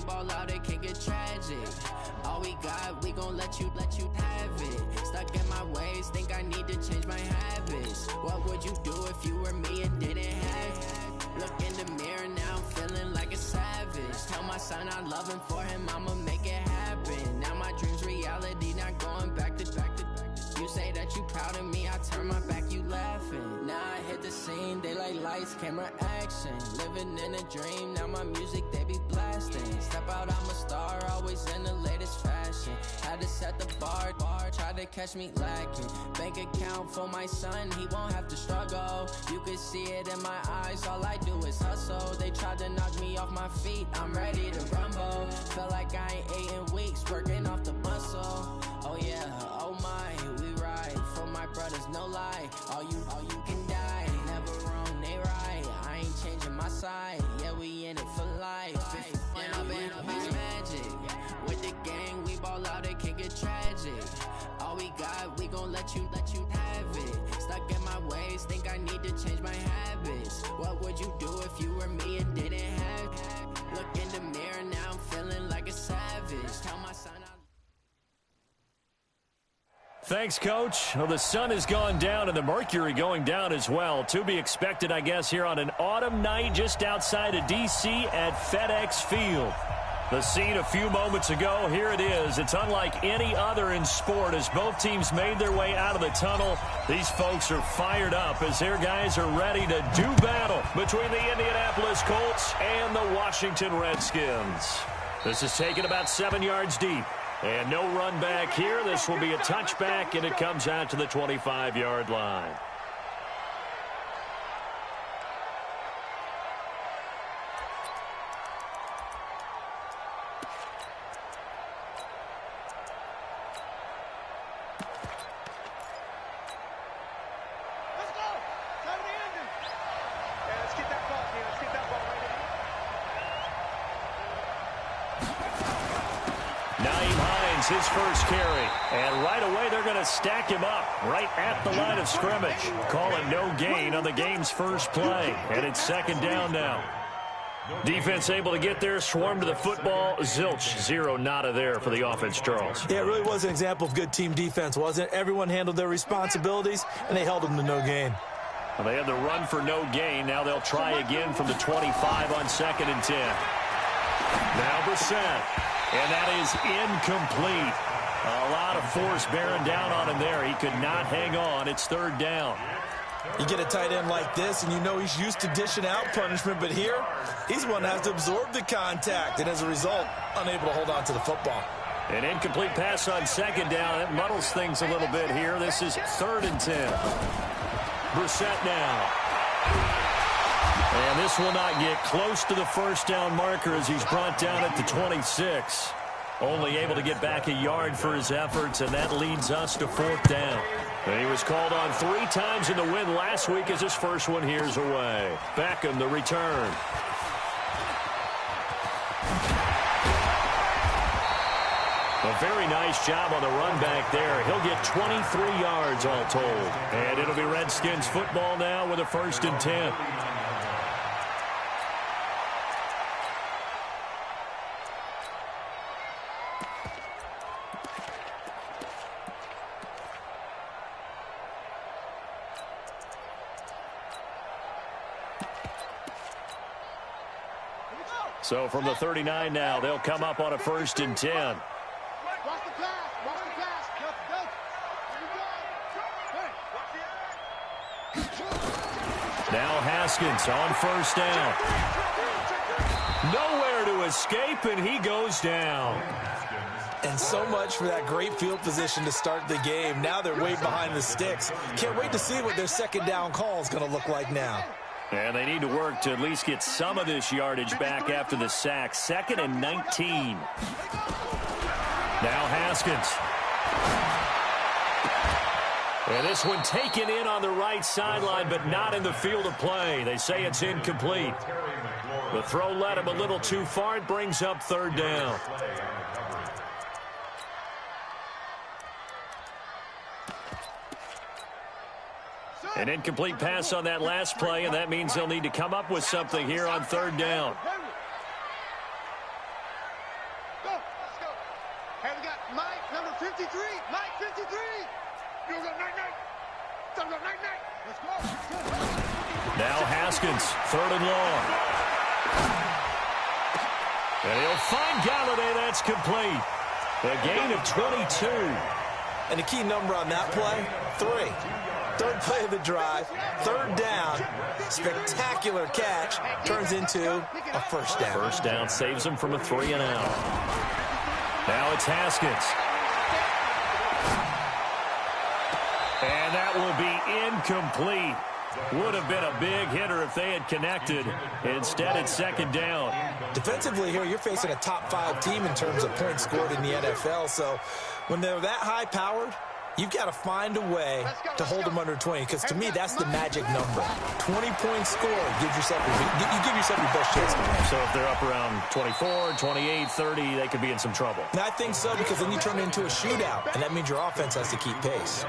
ball out, it can get tragic. All we got, we gon' let you have it. Stuck in my ways, think I need to change my habits. What would you do if you were me and didn't have it? Look in the mirror now, I'm feeling like a savage. Tell my son I love him, for him I'ma make it happen. Now my dream's reality, not going back to. You say that you proud of me, I turn my back, you laughing. Now I hit the scene, they like lights, camera, action. Living in a dream, now my music, they be blasting. Step out, I'm a star, always in the latest fashion. Had to set the bar, try to catch me lacking. Bank account for my son, he won't have to struggle. You can see it in my eyes, all I do is hustle. They tried to knock me off my feet, I'm ready to rumble. Felt like I ain't ate in weeks, working off the muscle. Oh yeah, oh my, we ride for my brothers, no lie. All you can die, never wrong, they right. I ain't changing my side, yeah, we in it for life. And I've been magic with the gang, we ball out, it can get tragic. All we got, we gon' let you have it. Stuck in my ways, think I need to change my habits. What would you do if you were me and didn't have it? Look in the mirror now, I'm feeling like a savage. Tell my son Thanks, Coach. Well, the sun has gone down and the mercury going down as well. To be expected, I guess, here on an autumn night just outside of D.C. at FedEx Field. The scene a few moments ago, here it is. It's unlike any other in sport as both teams made their way out of the tunnel. These folks are fired up as their guys are ready to do battle between the Indianapolis Colts and the Washington Redskins. This is taken about 7 yards deep. And no run back here. This will be a touchback, and it comes out to the 25-yard line. His first carry, and right away they're going to stack him up right at the line of scrimmage. Call it no gain on the game's first play, and it's second down now. Defense able to get there, swarm to the football. Zilch, zero nada there for the offense, Charles. Yeah, it really was an example of good team defense, wasn't it? Everyone handled their responsibilities, and they held them to no gain. Well, they had the run for no gain. Now they'll try again from the 25 on 2nd and 10. Now Brissett. And that is incomplete. A lot of force bearing down on him there. He could not hang on. It's third down. You get a tight end like this, and you know he's used to dishing out punishment. But here, he's one that has to absorb the contact. And as a result, unable to hold on to the football. An incomplete pass on second down. It muddles things a little bit here. This is 3rd and 10. Brissett now. And this will not get close to the first down marker as he's brought down at the 26. Only able to get back a yard for his efforts, and that leads us to 4th down. And he was called on 3 times in the win last week as his first one here's away. Beckham, the return. A very nice job on the run back there. He'll get 23 yards all told. And it'll be Redskins football now with a 1st and 10. So from the 39 now, they'll come up on a 1st and 10. Now Haskins on 1st down. Nowhere to escape, and he goes down. And so much for that great field position to start the game. Now they're way behind the sticks. Can't wait to see what their 2nd down call is going to look like now. And they need to work to at least get some of this yardage back after the sack. 2nd and 19. Now Haskins. And this one taken in on the right sideline, but not in the field of play. They say it's incomplete. The throw led him a little too far. It brings up 3rd down. An incomplete pass on that last play, and that means they'll need to come up with something here on 3rd down. Now Haskins, 3rd and long. And he'll find Galladay. That's complete. A gain of 22. And the key number on that play, 3. 3rd play of the drive, 3rd down, spectacular catch, turns into a 1st down. 1st down saves him from a 3 and out. Now it's Haskins. And that will be incomplete. Would have been a big hitter if they had connected. Instead, it's 2nd down. Defensively here, you're facing a top 5 team in terms of points scored in the NFL. So when they're that high-powered, you've got to find a way to hold them under 20, because to me, that's the magic number. 20 points scored gives yourself you give yourself your best chance to win. So if they're up around 24, 28, 30, they could be in some trouble. And I think so, because then you turn it into a shootout, and that means your offense has to keep pace.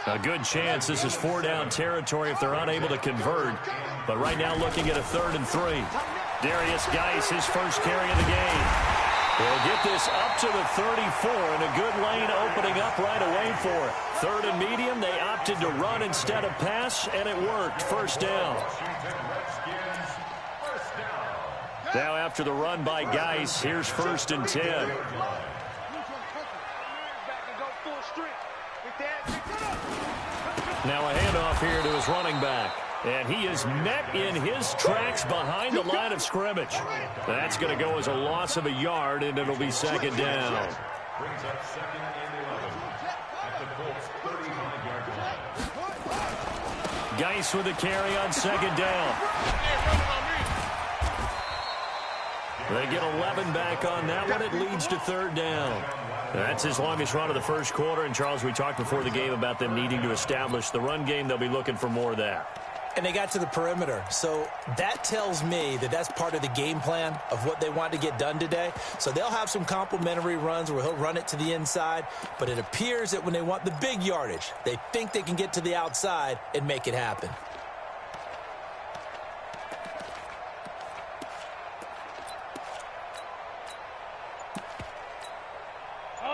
A good chance this is 4-down territory if they're unable to convert. But right now looking at a 3rd and 3. Darius Geis, his first carry of the game. He'll get this up to the 34, and a good lane opening up right away for it. 3rd and medium, they opted to run instead of pass, and it worked. 1st down. Now after the run by Geis, here's 1st and 10. Now a handoff here to his running back. And he is met in his tracks behind the line of scrimmage. That's going to go as a loss of a yard, and it'll be 2nd down. Geis with a carry on 2nd down. They get 11 back on that one. It leads to 3rd down. That's his longest run of the first quarter. And, Charles, we talked before the game about them needing to establish the run game. They'll be looking for more of that. And they got to the perimeter. So that tells me that that's part of the game plan of what they want to get done today. So they'll have some complementary runs where he'll run it to the inside. But it appears that when they want the big yardage, they think they can get to the outside and make it happen.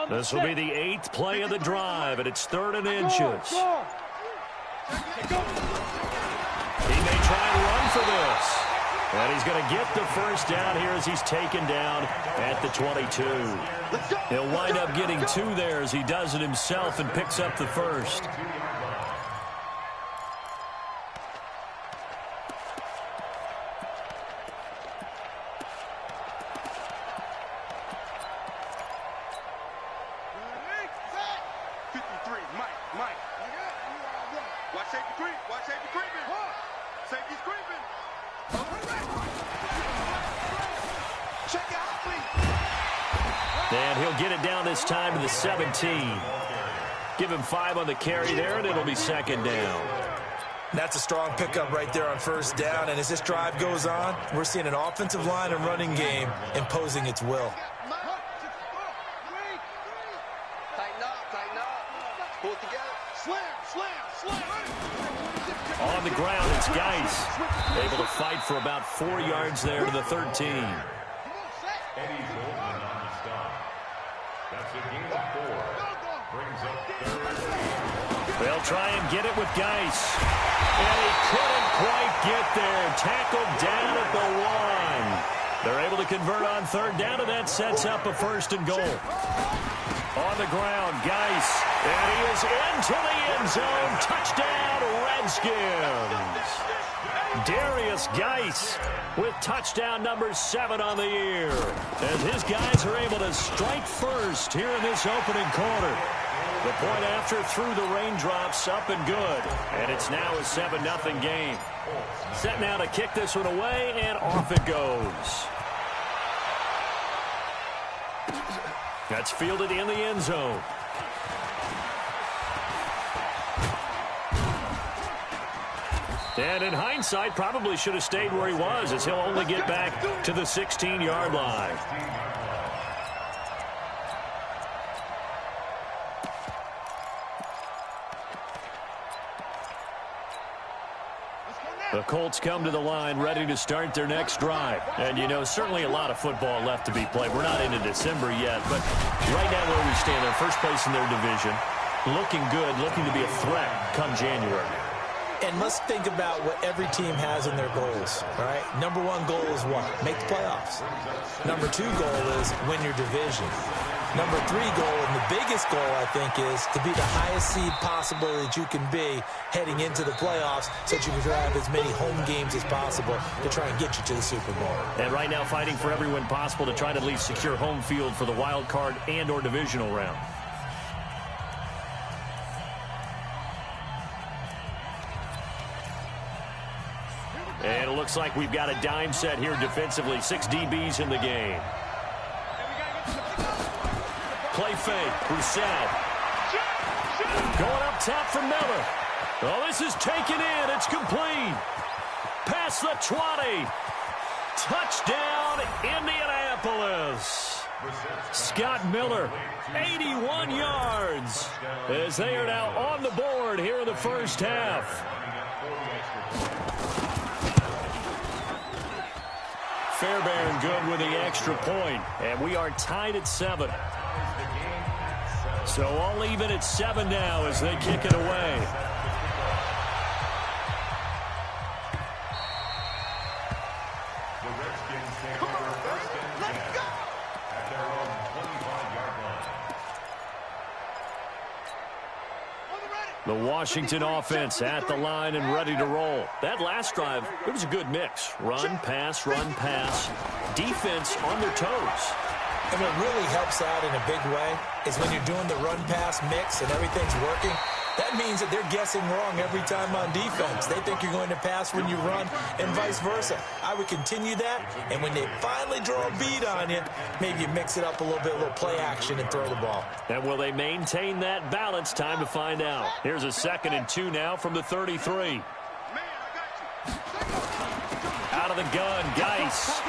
This will be the 8th play of the drive, and it's 3rd and inches. He may try and run for this. And he's going to get the 1st down here as he's taken down at the 22. He'll wind up getting 2 there as he does it himself and picks up the 1st. And he'll get it down this time to the 17. Give him 5 on the carry there, and it'll be 2nd down. That's a strong pickup right there on 1st down. And as this drive goes on, we're seeing an offensive line and running game imposing its will. Tighten up. Pull it together. Slam. On the ground, it's Geis. Able to fight for about 4 yards there to the 13. They'll try and get it with Geis. And he couldn't quite get there. Tackled down at the 1. They're able to convert on 3rd down, and that sets up a 1st and goal. On the ground, Geis. And he is into the end zone. Touchdown, Redskins. Darius Geis with touchdown number 7 on the year. As his guys are able to strike first here in this opening quarter. The point after through the raindrops, up and good. And it's now a 7-0 game. Set now to kick this one away, and off it goes. That's fielded in the end zone. And in hindsight, probably should have stayed where he was, as he'll only get back to the 16-yard line. The Colts come to the line ready to start their next drive. And, you know, certainly a lot of football left to be played. We're not into December yet, but right now where we stand, they're first place in their division. looking good, looking to be a threat come January. And let's think about what every team has in their goals, all right? Number one goal is what? Make the playoffs. Number two goal is win your division. Number three goal, and the biggest goal, I think, is to be the highest seed possible that you can be heading into the playoffs so that you can have as many home games as possible to try and get you to the Super Bowl. And right now fighting for every win possible to try to at least secure home field for the wild card and or divisional round. And it looks like we've got a dime set here defensively. 6 DBs in the game. Play fake. Brissett. Going up top for Miller. Oh, this is taken in. It's complete. Past the 20. Touchdown, Indianapolis. Scott Miller, 81 yards, as they are now on the board here in the first half. Fairbairn good with the extra point, and we are tied at 7. So all even at 7 now as they kick it away. The Washington offense at the line and ready to roll. That last drive, it was a good mix. Run, pass, defense on their toes. And what really helps out in a big way is when you're doing the run-pass mix and everything's working, that means that they're guessing wrong every time on defense. They think you're going to pass when you run and vice versa. I would continue that, and when they finally draw a beat on you, maybe you mix it up a little bit, a little play action and throw the ball. And will they maintain that balance? Time to find out. Here's a 2nd and 2 now from the 33. Out of the gun, Geis.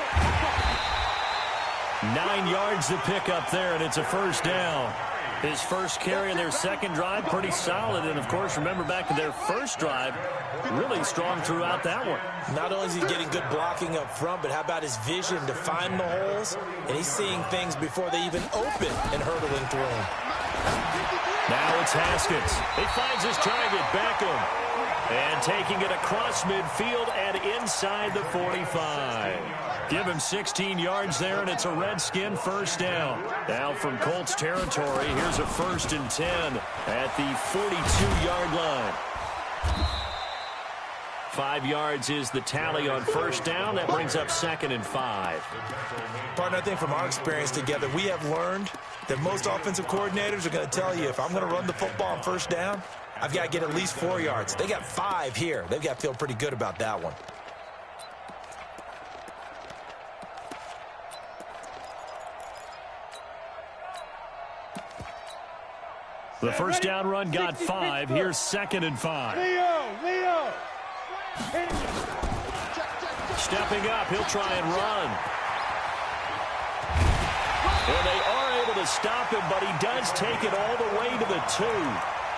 9 yards to pick up there, and it's a first down. His first carry of their second drive, pretty solid. And, of course, remember back to their first drive, really strong throughout that one. Not only is he getting good blocking up front, but how about his vision to find the holes? And he's seeing things before they even open and hurdling through them. Now it's Haskins. He finds his target, Beckham. And taking it across midfield and inside the 45. Give him 16 yards there, and it's a Redskin first down. Now from Colts territory, here's a 1st and 10 at the 42-yard line. 5 yards is the tally on first down. That brings up 2nd and 5. Partner, I think from our experience together, we have learned that most offensive coordinators are going to tell you, if I'm going to run the football on first down, I've got to get at least 4 yards. They got 5 here. They've got to feel pretty good about that one. The first down run got 5. Here's 2nd and 5. Leo. Stepping up, he'll try and run. And they are able to stop him, but he does take it all the way to the 2.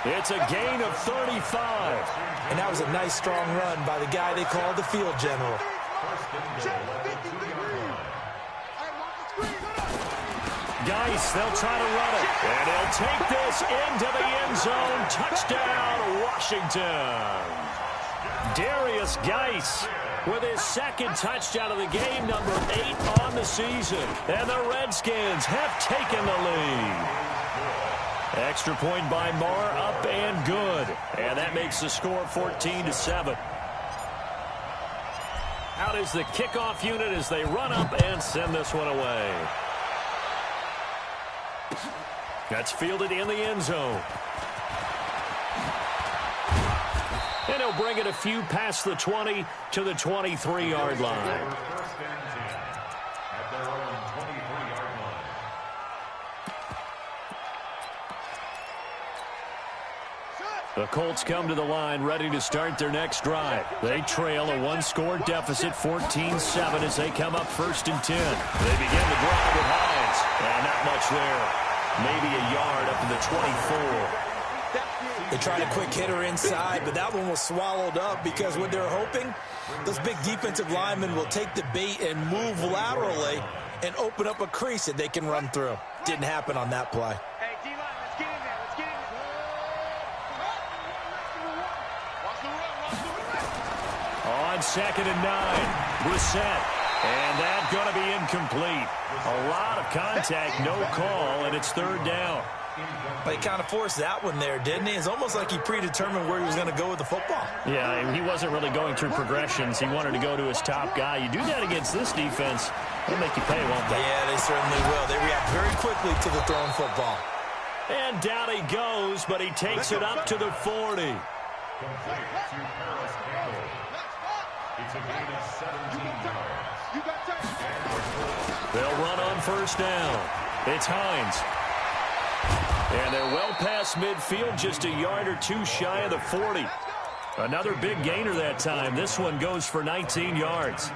It's a gain of 35. And that was a nice, strong run by the guy they called the field general. Geis, they'll try to run it. And he'll take this into the end zone. Touchdown, Washington. Darius Geis with his 2nd touchdown of the game, number 8 on the season. And the Redskins have taken the lead. Extra point by Marr, up and good. And that makes the score 14-7. Out is the kickoff unit as they run up and send this one away. That's fielded in the end zone. And he'll bring it a few past the 20 to the 23-yard line. The Colts come to the line ready to start their next drive. They trail a 1-score deficit, 14-7, as they come up 1st and 10. They begin the drive with Hines. And not much there. Maybe a yard up to the 24. They tried a quick hitter inside, but that one was swallowed up because what they're hoping, those big defensive linemen will take the bait and move laterally and open up a crease that they can run through. Didn't happen on that play. Hey, D-line, let's get in there. On 2nd and 9, Brissett. And that's going to be incomplete. A lot of contact, no call, and it's 3rd down. He kind of forced that one there, didn't he? It's almost like he predetermined where he was going to go with the football. Yeah, he wasn't really going through progressions. He wanted to go to his top guy. You do that against this defense, they'll make you pay, won't they? Yeah, they certainly will. They react very quickly to the thrown football. And down he goes, but he takes it up to the 40. They'll run on 1st down. It's Hines. And they're well past midfield, just a yard or two shy of the 40. Another big gainer that time. This one goes for 19 yards.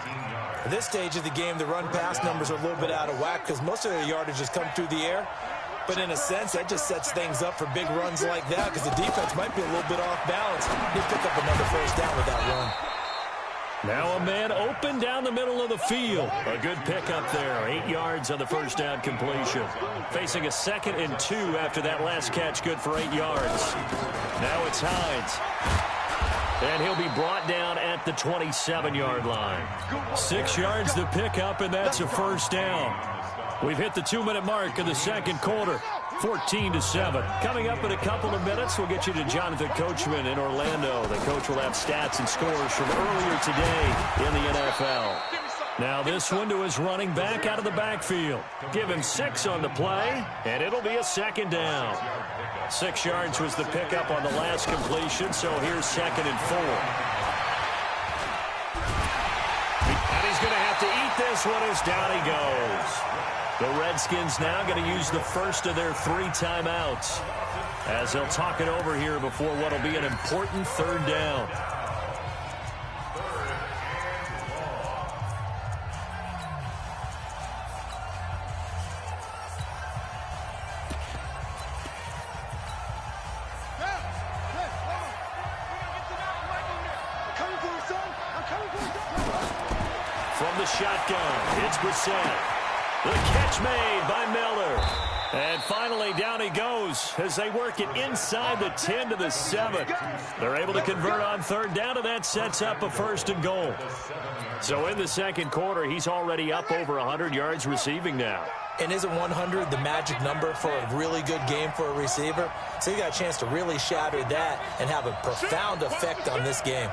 At this stage of the game, the run-pass numbers are a little bit out of whack because most of their yardage has come through the air. But in a sense, that just sets things up for big runs like that because the defense might be a little bit off balance. They pick up another 1st down with that run. Now a man open down the middle of the field. A good pickup there. 8 yards on the 1st down completion. Facing a 2nd and 2 after that last catch, good for 8 yards. Now it's Hines. And he'll be brought down at the 27-yard line. 6 yards to pick up, and that's a 1st down. We've hit the 2-minute mark of the 2nd quarter. 14-7. Coming up in a couple of minutes, we'll get you to Jonathan Coachman in Orlando. The coach will have stats and scores from earlier today in the NFL. Now this one to his running back out of the backfield. Give him 6 on the play, and it'll be a 2nd down. 6 yards was the pickup on the last completion, so here's 2nd and 4. And he's going to have to eat this one as down he goes. The Redskins now going to use the first of their 3 timeouts as they'll talk it over here before what will be an important 3rd down. From the shotgun, it's Brissett. The catch made by Miller. And finally, down he goes as they work it inside the 10 to the 7. They're able to convert on 3rd down, and that sets up a 1st and goal. So in the 2nd quarter, he's already up over 100 yards receiving now. And isn't 100 the magic number for a really good game for a receiver? So you got a chance to really shatter that and have a profound effect on this game.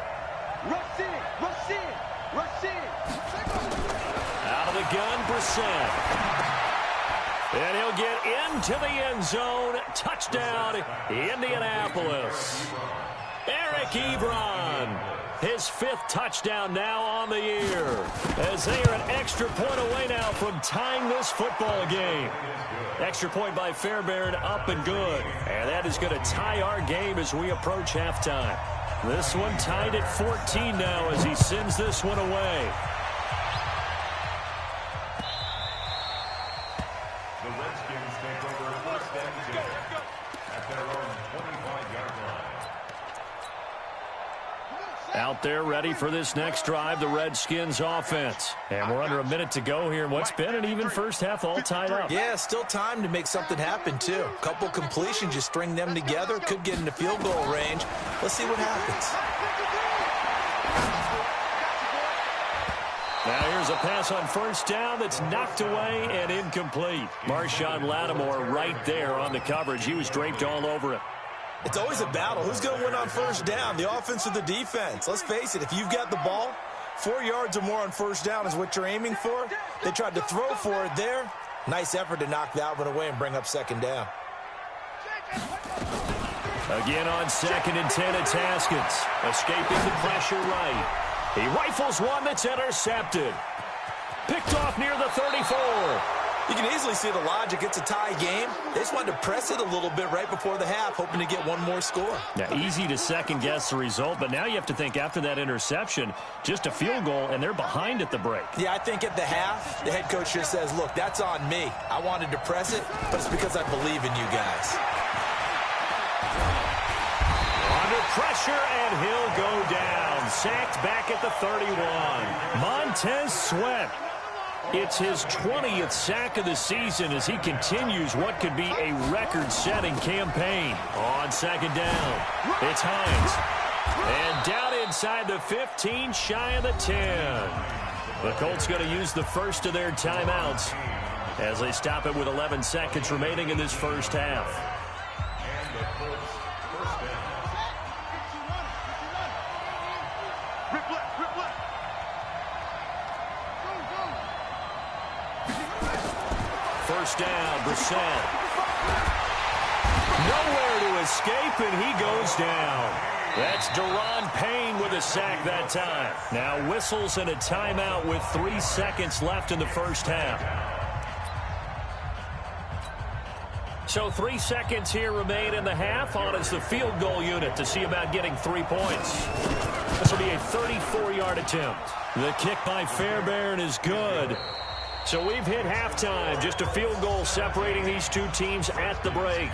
Rush in, rush in, rush in. Out of the gun, Brissett. And he'll get into the end zone. Touchdown, Indianapolis. Eric Ebron, his 5th touchdown now on the year, as they are an extra point away now from tying this football game. Extra point by Fairbairn, up and good. And that is going to tie our game as we approach halftime. This one tied at 14 now as he sends this one away. The Redskins take over 1st and 10 at their own 25-yard line. Out there ready for this next drive, the Redskins offense. And we're under a minute to go here in what's been an even first half, all tied up. Yeah, still time to make something happen, too. A couple completions, you string them together, could get into field goal range. Let's see what happens. Now here's a pass on 1st down that's knocked away and incomplete. Marshawn Lattimore right there on the coverage. He was draped all over it. It's always a battle. Who's going to win on 1st down, the offense or the defense? Let's face it, if you've got the ball, 4 yards or more on 1st down is what you're aiming for. They tried to throw for it there. Nice effort to knock that one away and bring up 2nd down. Again on 2nd and 10, it's Haskins. Escaping the pressure right. He rifles one that's intercepted. Picked off near the 34. You can easily see the logic. It's a tie game. They just wanted to press it a little bit right before the half, hoping to get one more score. Now, easy to second-guess the result, but now you have to think after that interception, just a field goal, and they're behind at the break. Yeah, I think at the half, the head coach just says, look, that's on me. I wanted to press it, but it's because I believe in you guys. Under pressure, and he'll go down. Sacked back at the 31. Montez Sweat. It's his 20th sack of the season as he continues what could be a record-setting campaign. On 2nd down, it's Hines. And down inside the 15, shy of the 10. The Colts going to use the first of their timeouts as they stop it with 11 seconds remaining in this first half. And the Colts first down. Rip left, rip left. First down, Brissett. Nowhere to escape, and he goes down. That's Daron Payne with a sack that time. Now whistles and a timeout with 3 seconds left in the first half. So 3 seconds here remain in the half. On is the field goal unit to see about getting 3 points. This will be a 34-yard attempt. The kick by Fairbairn is good. So we've hit halftime. Just a field goal separating these two teams at the break.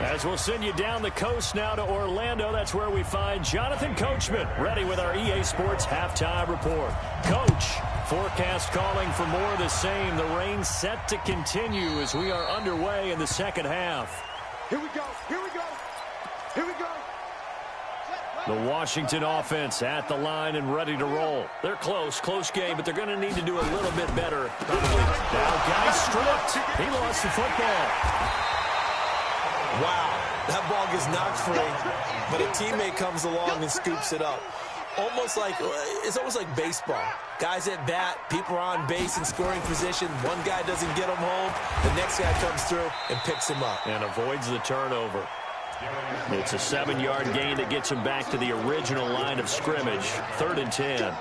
As we'll send you down the coast now to Orlando. That's where we find Jonathan Coachman ready with our EA Sports halftime report. Coach, forecast calling for more of the same. The rain set to continue as we are underway in the second half. Here we go, here we go, here we go. The Washington offense at the line and ready to roll. They're close game, but they're going to need to do a little bit better. Probably. Now, guy stripped. He lost the football. Wow, that ball gets knocked free, but a teammate comes along and scoops it up. It's almost like baseball. Guys at bat, people are on base in scoring position. One guy doesn't get him home. The next guy comes through and picks him up. And avoids the turnover. It's a 7-yard gain that gets him back to the original line of scrimmage. 3rd and 10.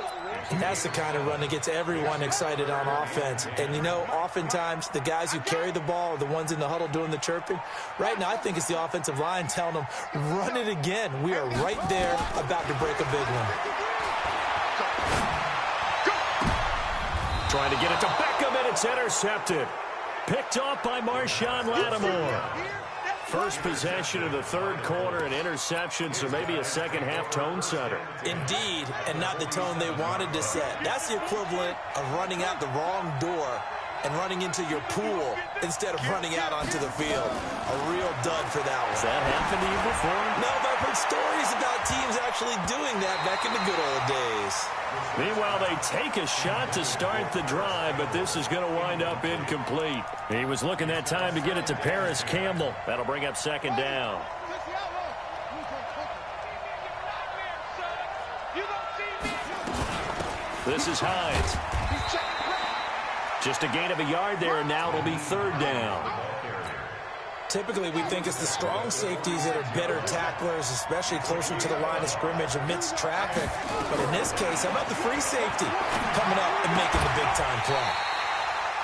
That's the kind of run that gets everyone excited on offense. And, you know, oftentimes the guys who carry the ball are the ones in the huddle doing the chirping. Right now, I think it's the offensive line telling them, run it again. We are right there about to break a big one. Trying to get it to Beckham, and it's intercepted. Picked off by Marshawn Lattimore. First possession of the third quarter, an interception, so maybe a second-half tone setter. Indeed, and not the tone they wanted to set. That's the equivalent of running out the wrong door and running into your pool instead of running out onto the field. A real dud for that one. Has that happened to you before? No, but I've heard stories about teams actually doing that back in the good old days. Meanwhile, they take a shot to start the drive, but this is going to wind up incomplete. He was looking that time to get it to Paris Campbell. That'll bring up second down. This is Hines. Just a gain of a yard there, and now it'll be 3rd down. Typically, we think it's the strong safeties that are better tacklers, especially closer to the line of scrimmage amidst traffic. But in this case, how about the free safety coming up and making the big-time play?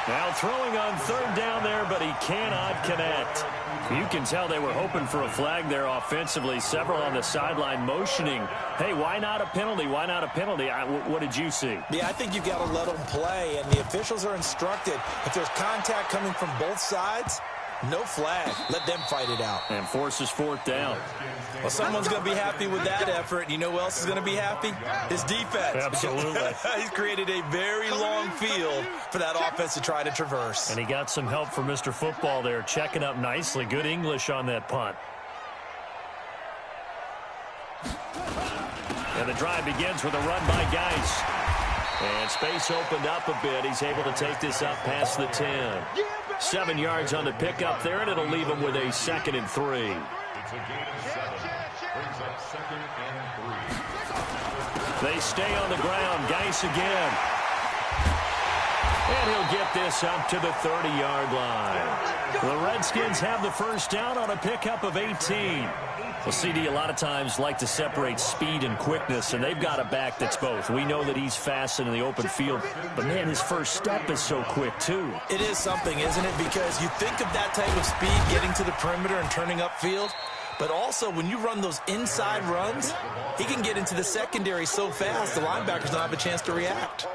Now throwing on 3rd down there, but he cannot connect. You can tell they were hoping for a flag there offensively. Several on the sideline motioning, hey, why not a penalty? Why not a penalty? What did you see? Yeah, I think you've got to let them play, and the officials are instructed. If there's contact coming from both sides, no flag. Let them fight it out. And forces 4th down. Well, someone's going to be happy with that effort. You know who else is going to be happy? His defense. Absolutely. He's created a very long field for that offense to try to traverse. And he got some help from Mr. Football there, checking up nicely. Good English on that punt. And the drive begins with a run by Geis. And space opened up a bit. He's able to take this up past the 10. 7 yards on the pickup there, and it'll leave him with a 2nd and 3. It's a gain of 7. Brings up 2nd and 3. They stay on the ground. Geis again. And he'll get this up to the 30-yard line. The Redskins have the first down on a pickup of 18. Well, CD, a lot of times like to separate speed and quickness, and they've got a back that's both. We know that he's fast in the open field, but, man, his first step is so quick, too. It is something, isn't it? Because you think of that type of speed getting to the perimeter and turning upfield, but also when you run those inside runs, he can get into the secondary so fast the linebackers don't have a chance to react.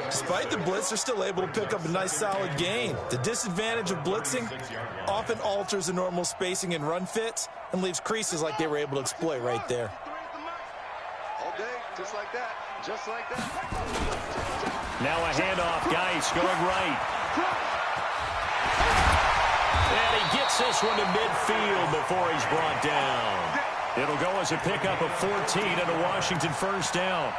Despite the blitz, they're still able to pick up a nice solid gain. The disadvantage of blitzing often alters the normal spacing and run fits and leaves creases like they were able to exploit right there. All day, just like that, just like that. Now a handoff, Geis going right. And he gets this one to midfield before he's brought down. It'll go as a pickup of 14 and a Washington first down.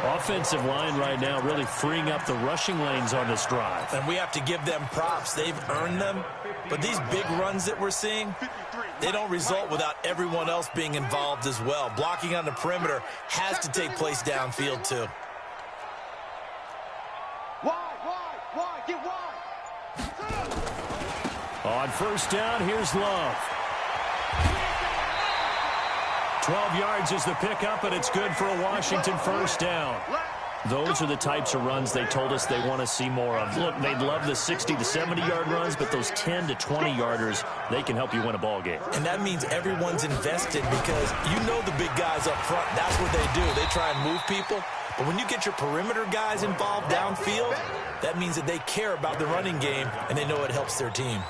Offensive line right now really freeing up the rushing lanes on this drive. And we have to give them props. They've earned them. But these big runs that we're seeing, they don't result without everyone else being involved as well. Blocking on the perimeter has to take place downfield too. Wide, get wide. On first down, here's Love. 12 yards is the pickup, and it's good for a Washington first down. Those are the types of runs they told us they want to see more of. Look, they'd love the 60 to 70-yard runs, but those 10 to 20-yarders, they can help you win a ball game. And that means everyone's invested because you know the big guys up front. That's what they do. They try and move people. But when you get your perimeter guys involved downfield, that means that they care about the running game, and they know it helps their team.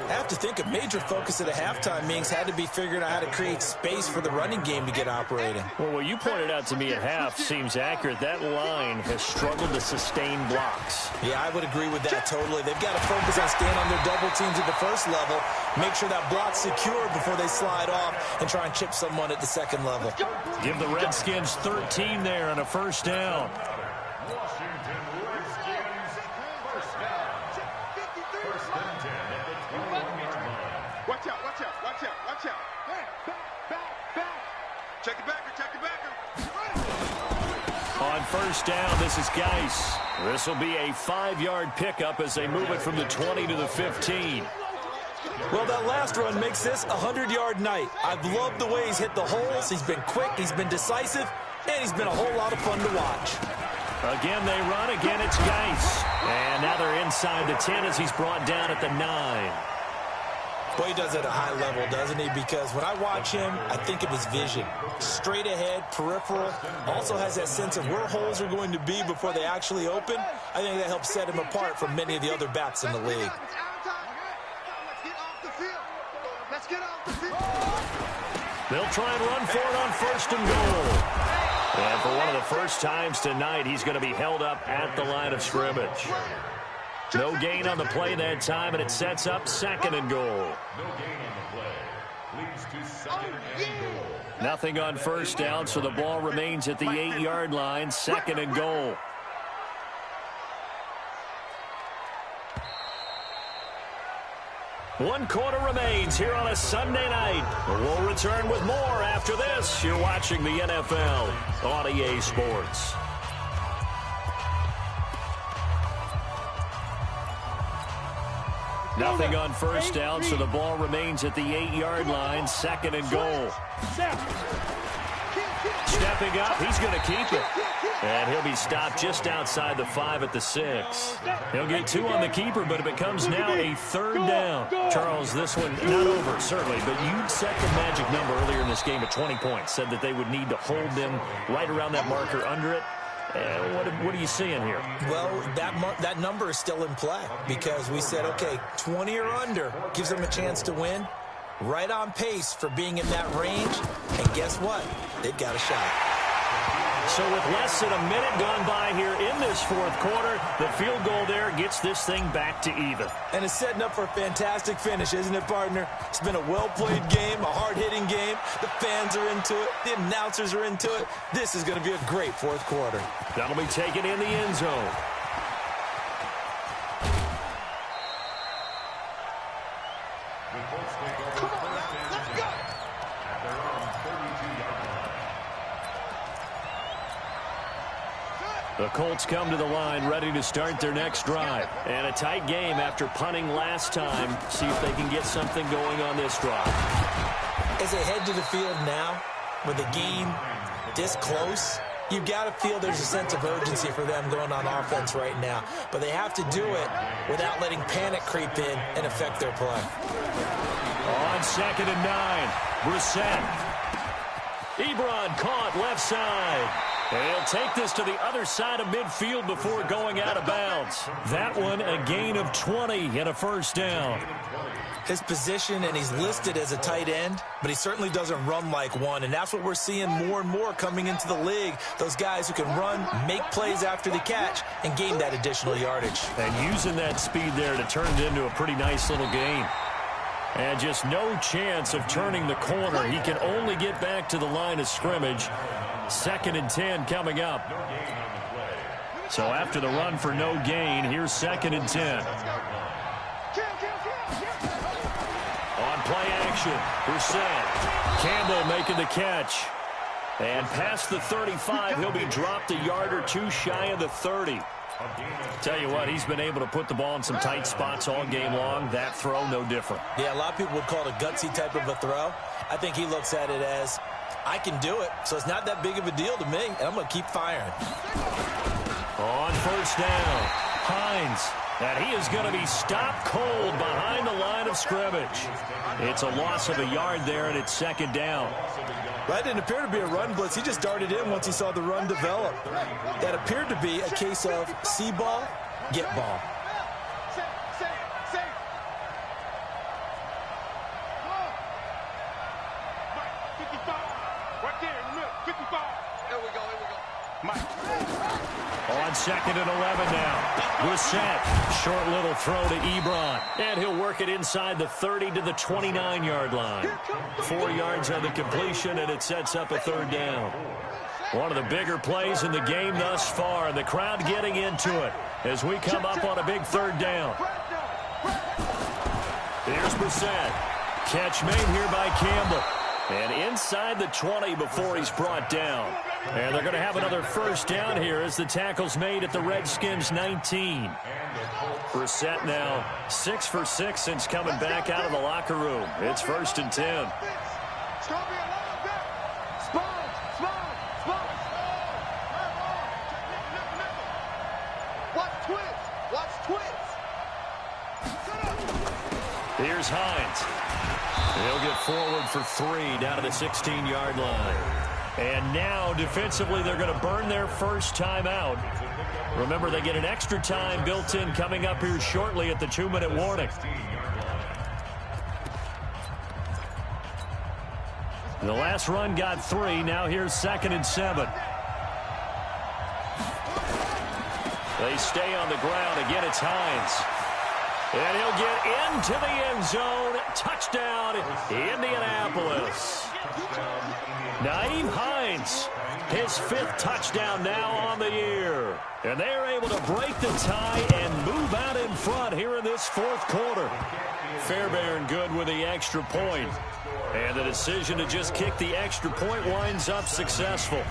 I have to think a major focus at a halftime meetings had to be figuring out how to create space for the running game to get operating. Well, what you pointed out to me at half seems accurate. That line has struggled to sustain blocks. Yeah, I would agree with that totally. They've got to focus on staying on their double teams at the first level, make sure that block's secure before they slide off, and try and chip someone at the second level. Give the Redskins 13 there on a first down. Watch out. Back. Check the backer. On first down, this is Geis. This will be a 5-yard pickup as they move it from the 20 to the 15. Well, that last run makes this a 100-yard night. I've loved the way he's hit the holes. He's been quick, he's been decisive, and he's been a whole lot of fun to watch. Again, they run. Again, it's Geis. And now they're inside the 10 as he's brought down at the 9. Boy, he does it at a high level, doesn't he? Because when I watch him, I think of his vision. Straight ahead, peripheral. Also has that sense of where holes are going to be before they actually open. I think that helps set him apart from many of the other backs in the league. Let's get off the field. They'll try and run for it on first and goal. And for one of the first times tonight, he's going to be held up at the line of scrimmage. No gain on the play that time, and it sets up second and goal. No gain on the play. Leads to second and goal. Nothing on first down, so the ball remains at the 8-yard line, second and goal. One quarter remains here on a Sunday night. We'll return with more after this. You're watching the NFL on EA Sports. Nothing on first down, so the ball remains at the 8-yard line, second and goal. Stepping up, he's going to keep it. And he'll be stopped just outside the 5 at the 6. He'll get 2 on the keeper, but it becomes now a third down. Charles, this one not over, certainly, but you set the magic number earlier in this game at 20 points. Said that they would need to hold them right around that marker under it. What are you seeing here? Well, that number is still in play because we said, okay, 20 or under gives them a chance to win. Right on pace for being in that range. And guess what? They've got a shot. So with less than a minute gone by here in this fourth quarter, the field goal there gets this thing back to even. And it's setting up for a fantastic finish, isn't it, partner? It's been a well-played game, a hard-hitting game. The fans are into it. The announcers are into it. This is going to be a great fourth quarter. That'll be taken in the end zone. The Colts come to the line ready to start their next drive. And a tight game after punting last time. See if they can get something going on this drive. As they head to the field now, with the game this close, you've got to feel there's a sense of urgency for them going on offense right now. But they have to do it without letting panic creep in and affect their play. On 2nd and 9, Brissett. Ebron caught left side. They'll take this to the other side of midfield before going out of bounds. That one, a gain of 20 and a first down. His position, and he's listed as a tight end, but he certainly doesn't run like one, and that's what we're seeing more and more coming into the league. Those guys who can run, make plays after the catch, and gain that additional yardage. And using that speed there to turn it into a pretty nice little game. And just no chance of turning the corner. He can only get back to the line of scrimmage. 2nd and 10 coming up. So after the run for no gain, here's 2nd and 10. On play action, Brissett. Campbell making the catch. And past the 35, he'll be dropped a yard or two shy of the 30. Tell you what, he's been able to put the ball in some tight spots all game long. That throw, no different. Yeah, a lot of people would call it a gutsy type of a throw. I think he looks at it as, I can do it, so it's not that big of a deal to me, and I'm going to keep firing. On 1st down, Hines. And he is going to be stopped cold behind the line of scrimmage. It's a loss of a yard there, and it's 2nd down. That didn't appear to be a run blitz. He just darted in once he saw the run develop. That appeared to be a case of see ball, get ball. On 2nd and 11 now. Brissett, short little throw to Ebron. And he'll work it inside the 30 to the 29-yard line. 4 yards on the completion, and it sets up a 3rd down. One of the bigger plays in the game thus far, and the crowd getting into it as we come up on a big 3rd down. Here's Brissett. Catch made here by Campbell. And inside the 20 before he's brought down. And they're going to have another 1st down here as the tackle's made at the Redskins' 19. Brissett now 6 for 6 since coming back out of the locker room. It's 1st and 10. Here's Hines. He'll get forward for 3 down to the 16-yard line. And now, defensively, they're going to burn their first timeout. Remember, they get an extra time built in coming up here shortly at the 2-minute warning. The last run got 3. Now here's 2nd and 7. They stay on the ground. Again, it's Hines. And he'll get into the end zone. Touchdown, Indianapolis. Nyheim Hines, his 5th touchdown now on the year. And they're able to break the tie and move out in front here in this 4th quarter. Fairbairn good with the extra point. And the decision to just kick the extra point winds up successful.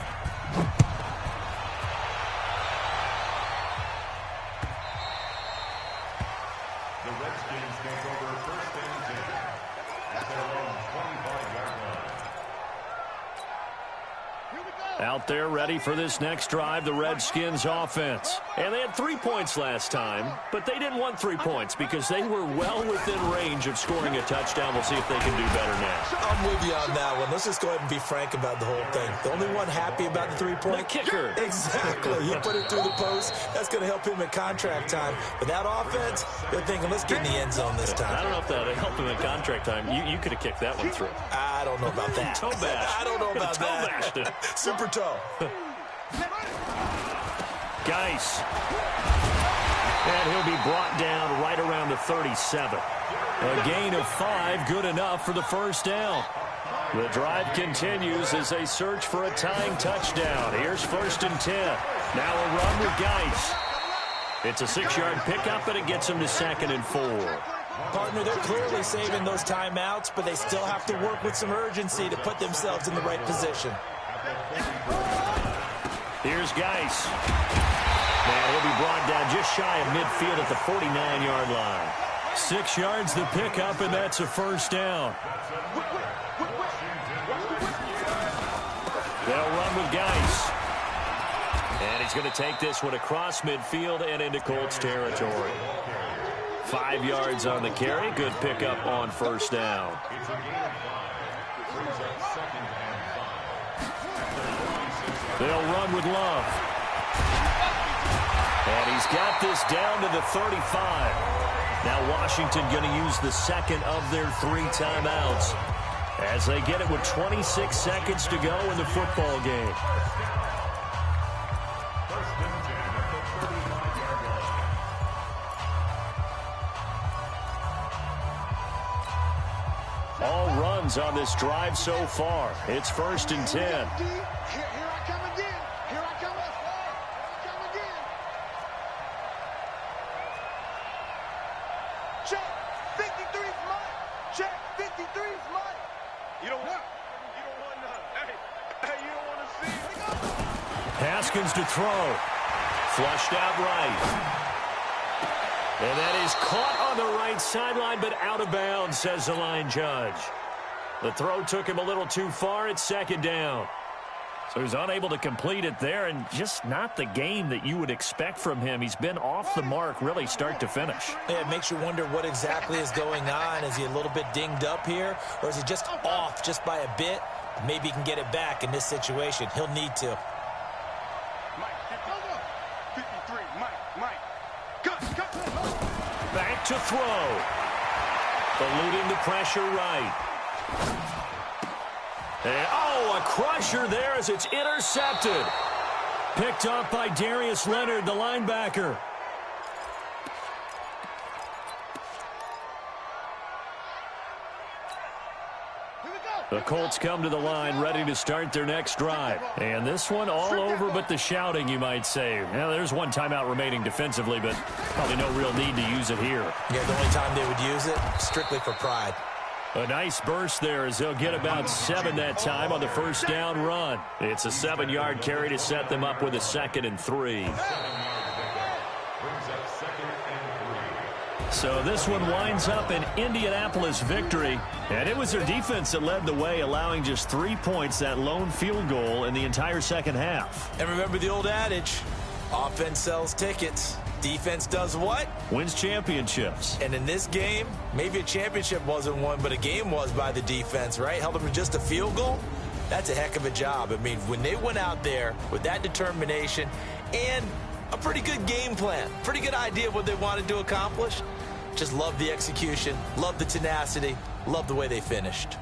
Out there ready for this next drive, the Redskins offense. And they had 3 points last time, but they didn't want 3 points because they were well within range of scoring a touchdown. We'll see if they can do better now. I'm with you on that one. Let's just go ahead and be frank about the whole thing. The only one happy about the 3-point? The kicker. Exactly. He put it through the post. That's going to help him in contract time. But that offense, they're thinking, let's get in the end zone this time. I don't know if that helped him in contract time. You could have kicked that one through. I don't know about that. Toe bash. I don't know about toe that. Bashed it. Super toe. Geis. And he'll be brought down right around the 37. A gain of 5, good enough for the 1st down. The drive continues as they search for a tying touchdown. Here's 1st and 10. Now a run with Geis. It's a 6-yard pickup, and it gets them to 2nd and 4. Partner, they're clearly saving those timeouts, but they still have to work with some urgency to put themselves in the right position. Here's Geis. And he'll be brought down just shy of midfield at the 49-yard line. 6 yards the pickup, and that's a 1st down. They'll run with Geis. And he's going to take this one across midfield and into Colts territory. 5 yards on the carry. Good pickup on 1st down. They'll run with Love. And he's got this down to the 35. Now Washington going to use the 2nd of their 3 timeouts as they get it with 26 seconds to go in the football game. all runs on this drive so far. It's 1st and 10. Here I come again. Here I come again. Check. 53's mine. Check. 53's mine. You don't want none. Hey, you don't want to see. Haskins to throw. Flushed out right. And that is caught on the right sideline, but out of bounds, says the line judge. The throw took him a little too far. It's 2nd down. So he's unable to complete it there, and just not the game that you would expect from him. He's been off the mark really start to finish. Yeah, it makes you wonder what exactly is going on. Is he a little bit dinged up here, or is he just off just by a bit? Maybe he can get it back in this situation. He'll need to. Back to throw. Eluding the pressure right. And, a crusher there as it's intercepted. Picked up by Darius Leonard, the linebacker. The Colts come to the line ready to start their next drive. And this one all over but the shouting, you might say. Now, there's one timeout remaining defensively, but probably no real need to use it here. Yeah, the only time they would use it, strictly for pride. A nice burst there as they'll get about 7 that time on the first down run. It's a 7-yard carry to set them up with a 2nd and 3. So this one winds up an Indianapolis victory. And it was their defense that led the way, allowing just 3 points, that lone field goal in the entire second half. And remember the old adage, offense sells tickets. Defense does what? Wins championships. And in this game, maybe a championship wasn't won, but a game was by the defense, right? Held them to just a field goal. That's a heck of a job. I mean, when they went out there with that determination and a pretty good game plan, pretty good idea of what they wanted to accomplish, just love the execution, love the tenacity, love the way they finished.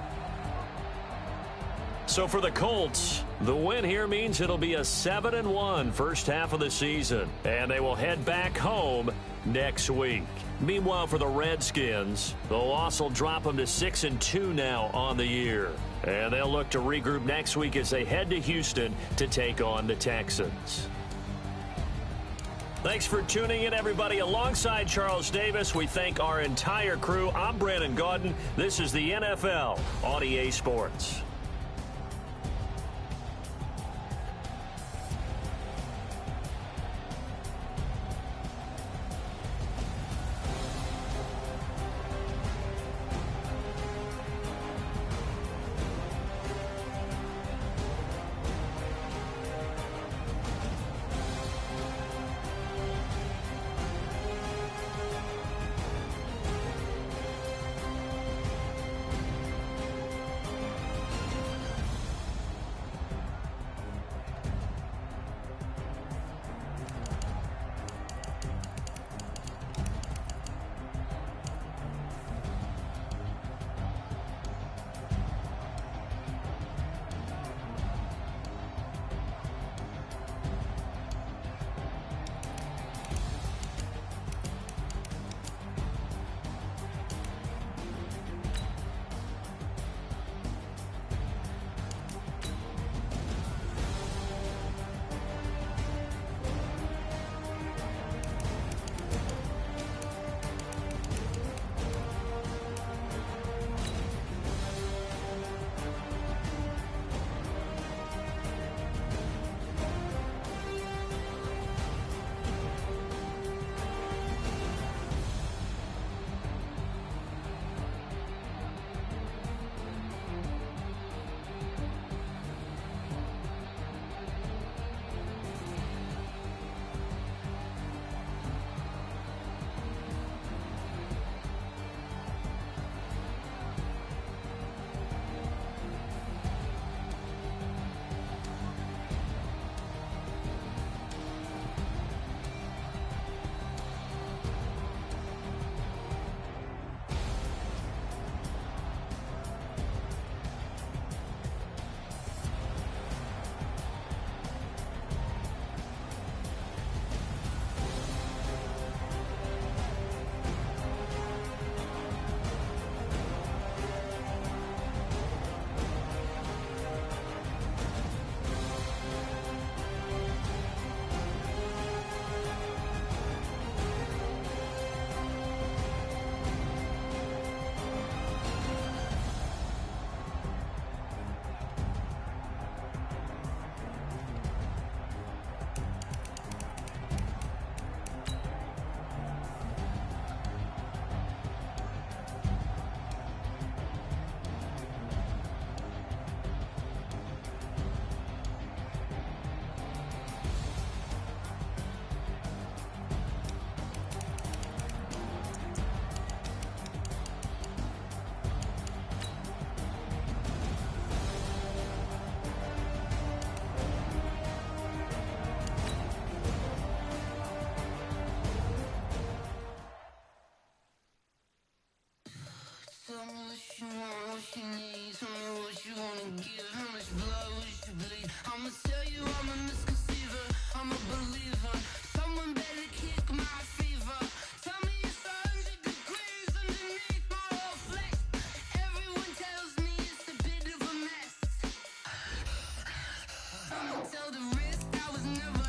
So for the Colts, the win here means it'll be a 7-1 first half of the season, and they will head back home next week. Meanwhile, for the Redskins, the loss will drop them to 6-2 now on the year, and they'll look to regroup next week as they head to Houston to take on the Texans. Thanks for tuning in, everybody. Alongside Charles Davis, we thank our entire crew. I'm Brandon Gaudin. This is the NFL on EA Sports. Till the wrist, I was never